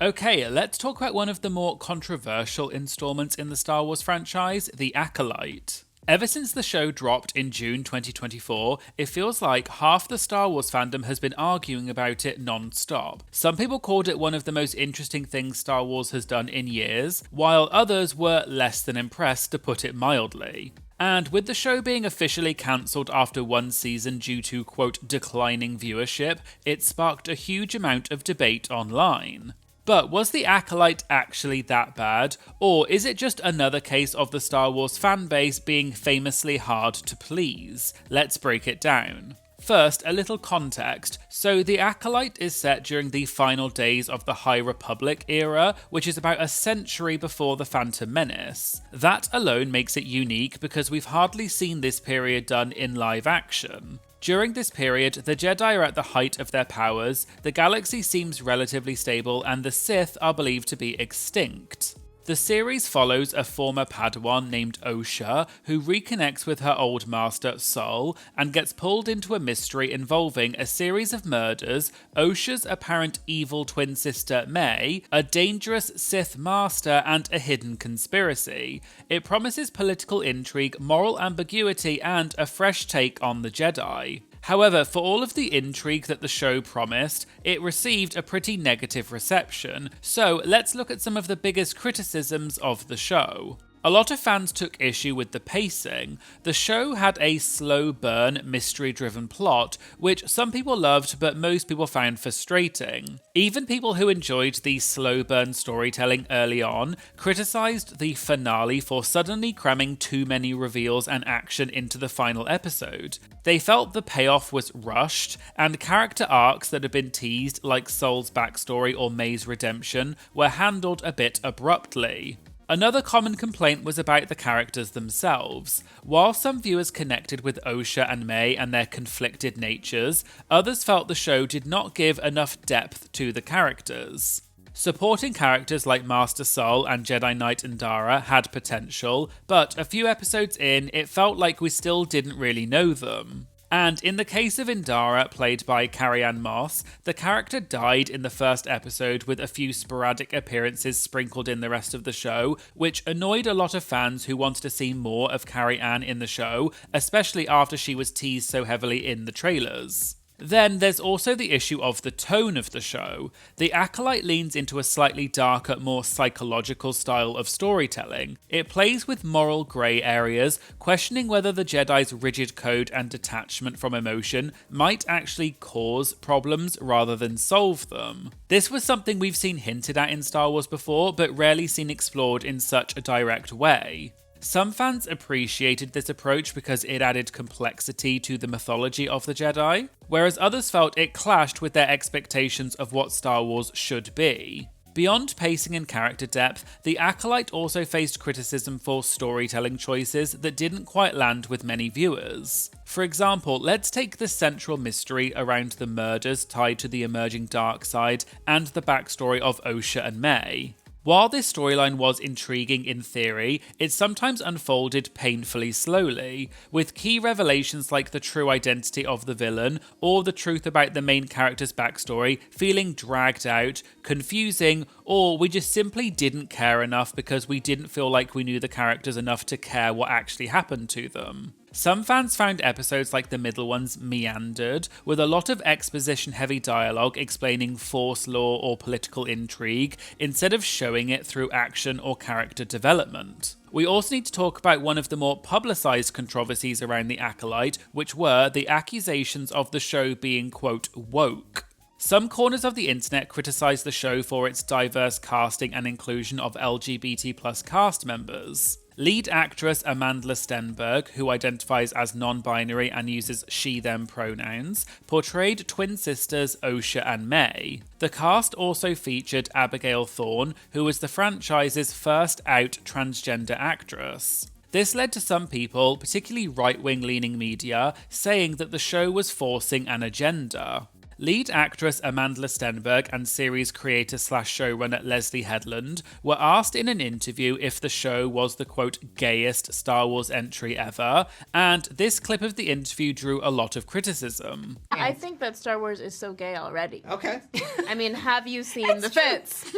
Okay, let's talk about one of the more controversial installments in the Star Wars franchise, The Acolyte. Ever since the show dropped in June 2024, it feels like half the Star Wars fandom has been arguing about it non-stop. Some people called it one of the most interesting things Star Wars has done in years, while others were less than impressed, to put it mildly. And with the show being officially cancelled after one season due to, quote, declining viewership, it sparked a huge amount of debate online. But was The Acolyte actually that bad, or is it just another case of the Star Wars fanbase being famously hard to please? Let's break it down. First, a little context. So The Acolyte is set during the final days of the High Republic era, which is about a century before the Phantom Menace. That alone makes it unique because we've hardly seen this period done in live action. During this period, the Jedi are at the height of their powers, the galaxy seems relatively stable, and the Sith are believed to be extinct. The series follows a former Padawan named Osha, who reconnects with her old master, Sol, and gets pulled into a mystery involving a series of murders, Osha's apparent evil twin sister, May, a dangerous Sith master, and a hidden conspiracy. It promises political intrigue, moral ambiguity, and a fresh take on the Jedi. However, for all of the intrigue that the show promised, it received a pretty negative reception, so let's look at some of the biggest criticisms of the show. A lot of fans took issue with the pacing. The show had a slow burn, mystery-driven plot, which some people loved but most people found frustrating. Even people who enjoyed the slow burn storytelling early on criticised the finale for suddenly cramming too many reveals and action into the final episode. They felt the payoff was rushed, and character arcs that had been teased, like Sol's backstory or May's redemption, were handled a bit abruptly. Another common complaint was about the characters themselves. While some viewers connected with Osha and May and their conflicted natures, others felt the show did not give enough depth to the characters. Supporting characters like Master Sol and Jedi Knight Indara had potential, but a few episodes in, it felt like we still didn't really know them. And in the case of Indara, played by Carrie-Anne Moss, the character died in the first episode with a few sporadic appearances sprinkled in the rest of the show, which annoyed a lot of fans who wanted to see more of Carrie-Anne in the show, especially after she was teased so heavily in the trailers. Then there's also the issue of the tone of the show. The Acolyte leans into a slightly darker, more psychological style of storytelling. It plays with moral grey areas, questioning whether the Jedi's rigid code and detachment from emotion might actually cause problems rather than solve them. This was something we've seen hinted at in Star Wars before, but rarely seen explored in such a direct way. Some fans appreciated this approach because it added complexity to the mythology of the Jedi, whereas others felt it clashed with their expectations of what Star Wars should be. Beyond pacing and character depth, The Acolyte also faced criticism for storytelling choices that didn't quite land with many viewers. For example, let's take the central mystery around the murders tied to the emerging dark side and the backstory of Osha and May. While this storyline was intriguing in theory, it sometimes unfolded painfully slowly, with key revelations like the true identity of the villain or the truth about the main character's backstory feeling dragged out, confusing, or we just simply didn't care enough because we didn't feel like we knew the characters enough to care what actually happened to them. Some fans found episodes like the middle ones meandered, with a lot of exposition-heavy dialogue explaining Force law or political intrigue, instead of showing it through action or character development. We also need to talk about one of the more publicised controversies around The Acolyte, which were the accusations of the show being, quote, woke. Some corners of the internet criticised the show for its diverse casting and inclusion of LGBT+ cast members. Lead actress Amandla Stenberg, who identifies as non-binary and uses she-them pronouns, portrayed twin sisters Osha and May. The cast also featured Abigail Thorne, who was the franchise's first out transgender actress. This led to some people, particularly right-wing leaning media, saying that the show was forcing an agenda. Lead actress Amanda Stenberg and series creator / showrunner Leslie Headland were asked in an interview if the show was the quote gayest Star Wars entry ever, and this clip of the interview drew a lot of criticism. I think that Star Wars is so gay already. Okay. I mean, have you seen the fits?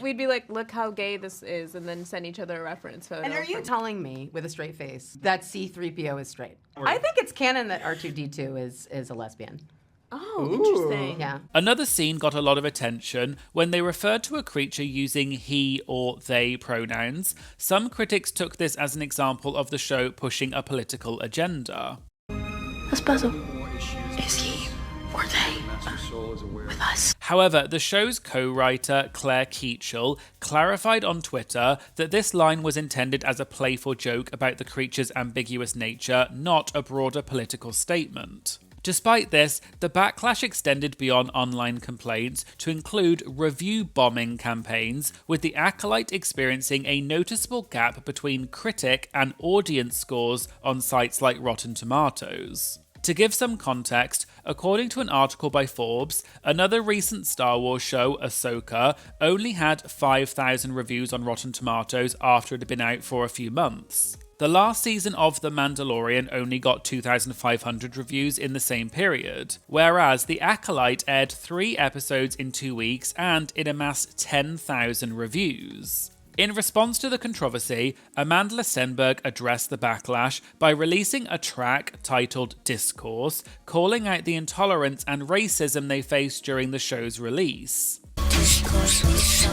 We'd be like, look how gay this is, and then send each other a reference photo. And are you telling me, with a straight face, that C-3PO is straight? I think it's canon that R2-D2 is a lesbian. Oh, interesting. Yeah. Another scene got a lot of attention when they referred to a creature using he or they pronouns. Some critics took this as an example of the show pushing a political agenda. What's puzzle? Is he or they with us? However, the show's co-writer Claire Keachel clarified on Twitter that this line was intended as a playful joke about the creature's ambiguous nature, not a broader political statement. Despite this, the backlash extended beyond online complaints to include review bombing campaigns, with the Acolyte experiencing a noticeable gap between critic and audience scores on sites like Rotten Tomatoes. To give some context, according to an article by Forbes, another recent Star Wars show, Ahsoka, only had 5,000 reviews on Rotten Tomatoes after it had been out for a few months. The last season of The Mandalorian only got 2,500 reviews in the same period, whereas The Acolyte aired 3 episodes in 2 weeks and it amassed 10,000 reviews. In response to the controversy, Amanda Stenberg addressed the backlash by releasing a track titled Discourse, calling out the intolerance and racism they faced during the show's release. Discourse, we so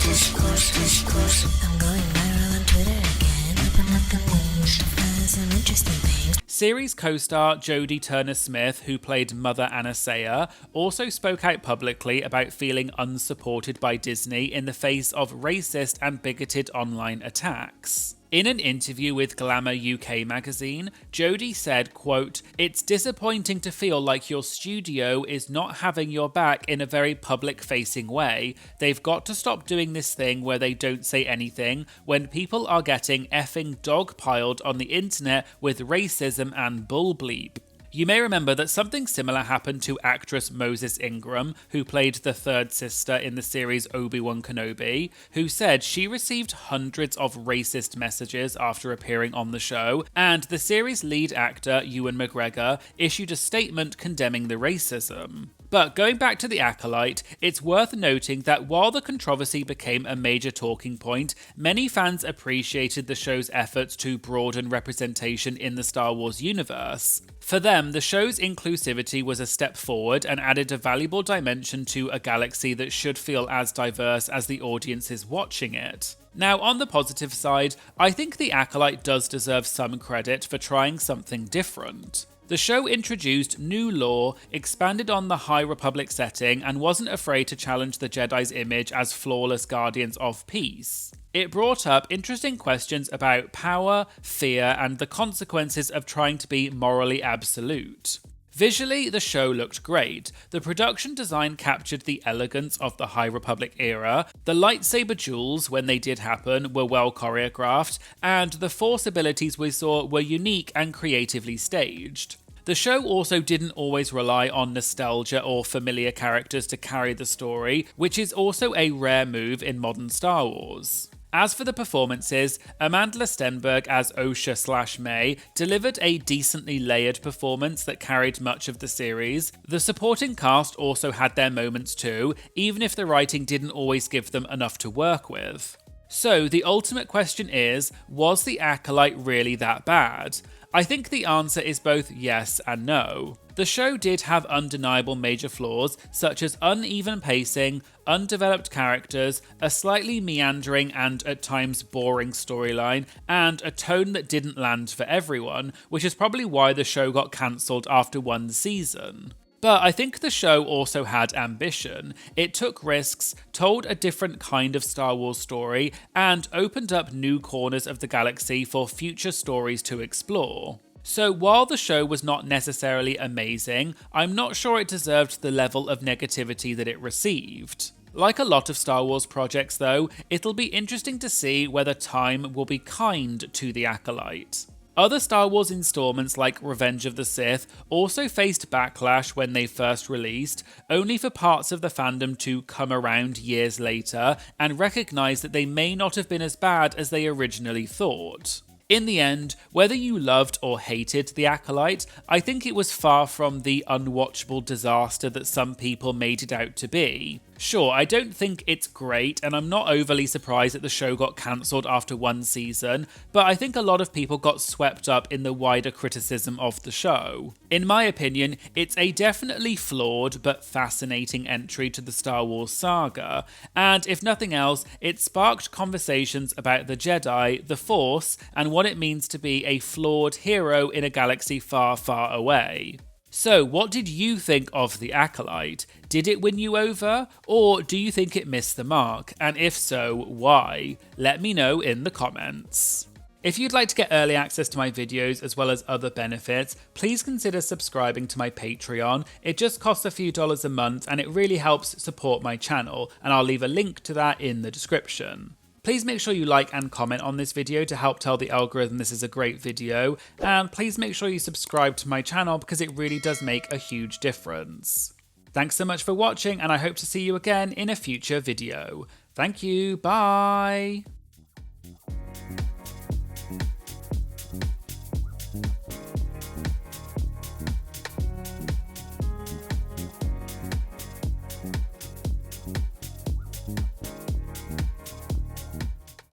discourse. I'm going viral on Twitter again. Open up the news, find some interesting things. Series co-star Jodie Turner-Smith, who played Mother Anastasia, also spoke out publicly about feeling unsupported by Disney in the face of racist and bigoted online attacks. In an interview with Glamour UK magazine, Jodie said, quote, "It's disappointing to feel like your studio is not having your back in a very public-facing way. They've got to stop doing this thing where they don't say anything when people are getting effing dogpiled on the internet with racism and bull bleep." You may remember that something similar happened to actress Moses Ingram, who played the third sister in the series Obi-Wan Kenobi, who said she received hundreds of racist messages after appearing on the show, and the series' lead actor, Ewan McGregor, issued a statement condemning the racism. But going back to The Acolyte, it's worth noting that while the controversy became a major talking point, many fans appreciated the show's efforts to broaden representation in the Star Wars universe. For them, the show's inclusivity was a step forward and added a valuable dimension to a galaxy that should feel as diverse as the audiences watching it. Now, on the positive side, I think The Acolyte does deserve some credit for trying something different. The show introduced new lore, expanded on the High Republic setting, and wasn't afraid to challenge the Jedi's image as flawless guardians of peace. It brought up interesting questions about power, fear, and the consequences of trying to be morally absolute. Visually, the show looked great. The production design captured the elegance of the High Republic era, the lightsaber duels, when they did happen, were well choreographed, and the Force abilities we saw were unique and creatively staged. The show also didn't always rely on nostalgia or familiar characters to carry the story, which is also a rare move in modern Star Wars. As for the performances, Amanda Stenberg as Osha/May delivered a decently layered performance that carried much of the series. The supporting cast also had their moments too, even if the writing didn't always give them enough to work with. So the ultimate question is, was The Acolyte really that bad? I think the answer is both yes and no. The show did have undeniable major flaws, such as uneven pacing, undeveloped characters, a slightly meandering and at times boring storyline, and a tone that didn't land for everyone, which is probably why the show got cancelled after 1 season. But I think the show also had ambition. It took risks, told a different kind of Star Wars story, and opened up new corners of the galaxy for future stories to explore. So while the show was not necessarily amazing, I'm not sure it deserved the level of negativity that it received. Like a lot of Star Wars projects though, it'll be interesting to see whether time will be kind to The Acolyte. Other Star Wars installments like Revenge of the Sith also faced backlash when they first released, only for parts of the fandom to come around years later and recognise that they may not have been as bad as they originally thought. In the end, whether you loved or hated The Acolyte, I think it was far from the unwatchable disaster that some people made it out to be. Sure, I don't think it's great, and I'm not overly surprised that the show got cancelled after one season, but I think a lot of people got swept up in the wider criticism of the show. In my opinion, it's a definitely flawed but fascinating entry to the Star Wars saga, and if nothing else, it sparked conversations about the Jedi, the Force, and what it means to be a flawed hero in a galaxy far, far away. So, what did you think of The Acolyte? Did it win you over? Or do you think it missed the mark? And if so, why? Let me know in the comments. If you'd like to get early access to my videos as well as other benefits, please consider subscribing to my Patreon. It just costs a few dollars a month and it really helps support my channel, and I'll leave a link to that in the description. Please make sure you like and comment on this video to help tell the algorithm this is a great video, and please make sure you subscribe to my channel because it really does make a huge difference. Thanks so much for watching, and I hope to see you again in a future video. Thank you, bye!